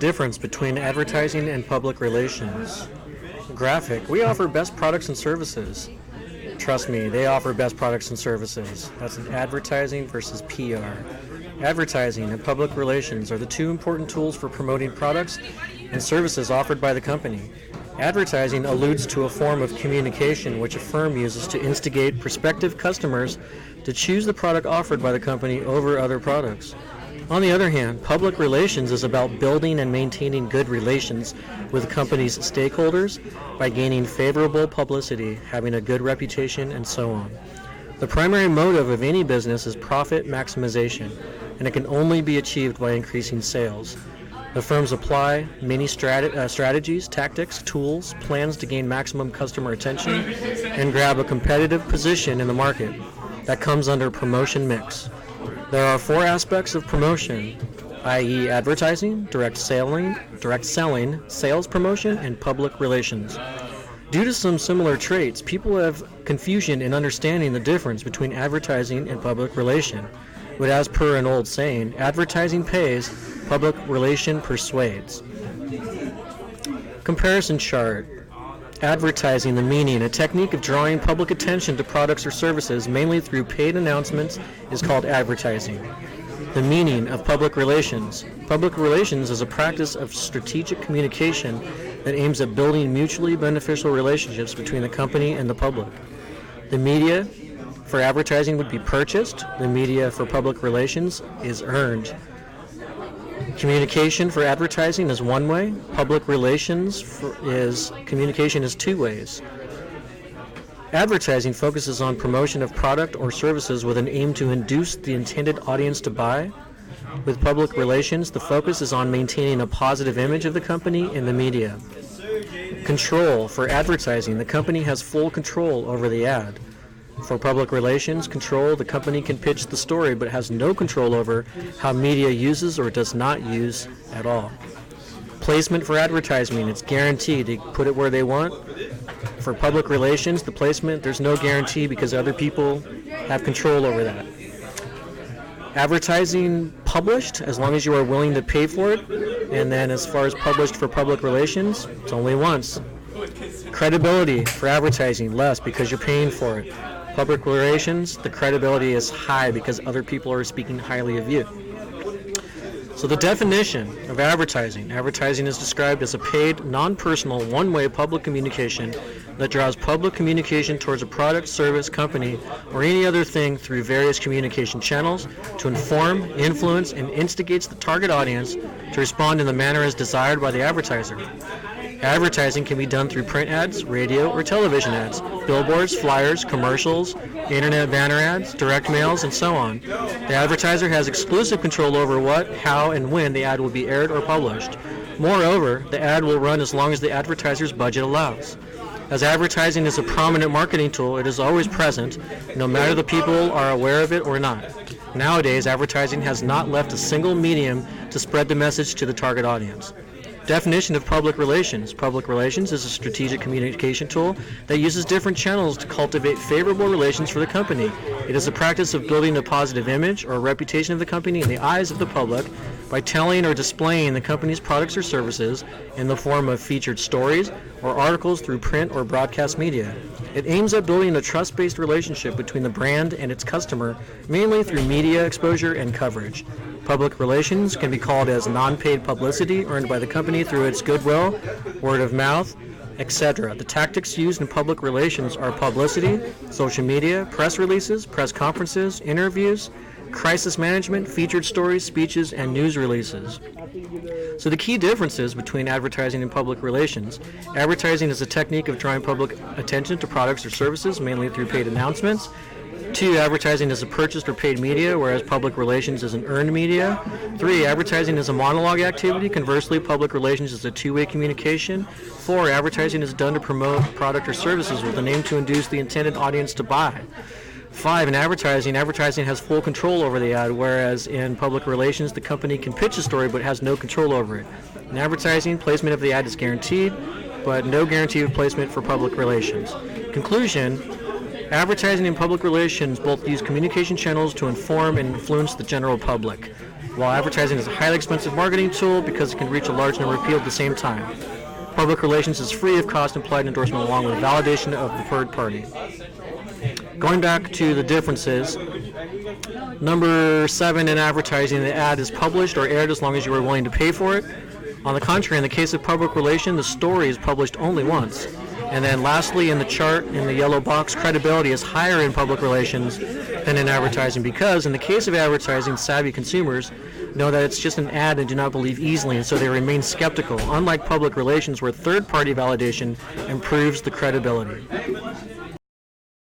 difference between advertising and public relations. Graphic, we offer best products and services. Trust me, they offer best products and services. That's an advertising versus PR. Advertising and public relations are the two important tools for promoting products and services offered by the company. Advertising alludes to a form of communication which a firm uses to instigate prospective customers to choose the product offered by the company over other products. On the other hand, public relations is about building and maintaining good relations with the company's stakeholders by gaining favorable publicity, having a good reputation, and so on. The primary motive of any business is profit maximization, and it can only be achieved by increasing sales. The firms apply many strategies, tactics, tools, plans to gain maximum customer attention and grab a competitive position in the market. That comes under promotion mix. There are four aspects of promotion, i.e. advertising, direct selling, sales promotion, and public relations. Due to some similar traits, people have confusion in understanding the difference between advertising and public relation. But as per an old saying, advertising pays, public relation persuades. Comparison chart. Advertising, the meaning, a technique of drawing public attention to products or services mainly through paid announcements, is called advertising. The meaning of public relations. Public relations is a practice of strategic communication that aims at building mutually beneficial relationships between the company and the public. The media for advertising would be purchased. The media for public relations is earned. Communication for advertising is one way. Public relations communication is two ways. Advertising focuses on promotion of product or services with an aim to induce the intended audience to buy. With public relations, the focus is on maintaining a positive image of the company in the media. Control for advertising, the company has full control over the ad. For public relations control, the company can pitch the story but has no control over how media uses or does not use at all. Placement for advertising, it's guaranteed to put it where they want. For public relations, the placement, there's no guarantee because other people have control over that. Advertising published, as long as you are willing to pay for it. And then as far as published for public relations, it's only once. Credibility for advertising, less because you're paying for it. Public relations, the credibility is high because other people are speaking highly of you. So the definition of advertising. Advertising is described as a paid, non-personal, one-way public communication that draws public communication towards a product, service, company, or any other thing through various communication channels to inform, influence, and instigates the target audience to respond in the manner as desired by the advertiser. Advertising can be done through print ads, radio, or television ads, billboards, flyers, commercials, internet banner ads, direct mails, and so on. The advertiser has exclusive control over what, how, and when the ad will be aired or published. Moreover, the ad will run as long as the advertiser's budget allows. As advertising is a prominent marketing tool, it is always present, no matter the people are aware of it or not. Nowadays, advertising has not left a single medium to spread the message to the target audience. Definition of public relations. Public relations is a strategic communication tool that uses different channels to cultivate favorable relations for the company. It is a practice of building a positive image or reputation of the company in the eyes of the public by telling or displaying the company's products or services in the form of featured stories or articles through print or broadcast media. It aims at building a trust-based relationship between the brand and its customer, mainly through media exposure and coverage. Public relations can be called as non-paid publicity earned by the company through its goodwill, word of mouth, etc. The tactics used in public relations are publicity, social media, press releases, press conferences, interviews, crisis management, featured stories, speeches, and news releases. So the key differences between advertising and public relations. Advertising is a technique of drawing public attention to products or services, mainly through paid announcements. 2, advertising is a purchased or paid media, whereas public relations is an earned media. 3, advertising is a monologue activity. Conversely, public relations is a two-way communication. 4, advertising is done to promote product or services with an aim to induce the intended audience to buy. 5, in advertising has full control over the ad, whereas in public relations, the company can pitch a story but has no control over it. In advertising, placement of the ad is guaranteed, but no guarantee of placement for public relations. Conclusion. Advertising and public relations both use communication channels to inform and influence the general public. while advertising is a highly expensive marketing tool because it can reach a large number of people at the same time. Public relations is free of cost implied endorsement along with validation of the third party. Going back to the differences, number 7 in advertising, the ad is published or aired as long as you are willing to pay for it. On the contrary, in the case of public relation, the story is published only once. And then lastly, in the chart, in the yellow box, credibility is higher in public relations than in advertising because in the case of advertising, savvy consumers know that it's just an ad and do not believe easily, and so they remain skeptical, unlike public relations where third-party validation improves the credibility.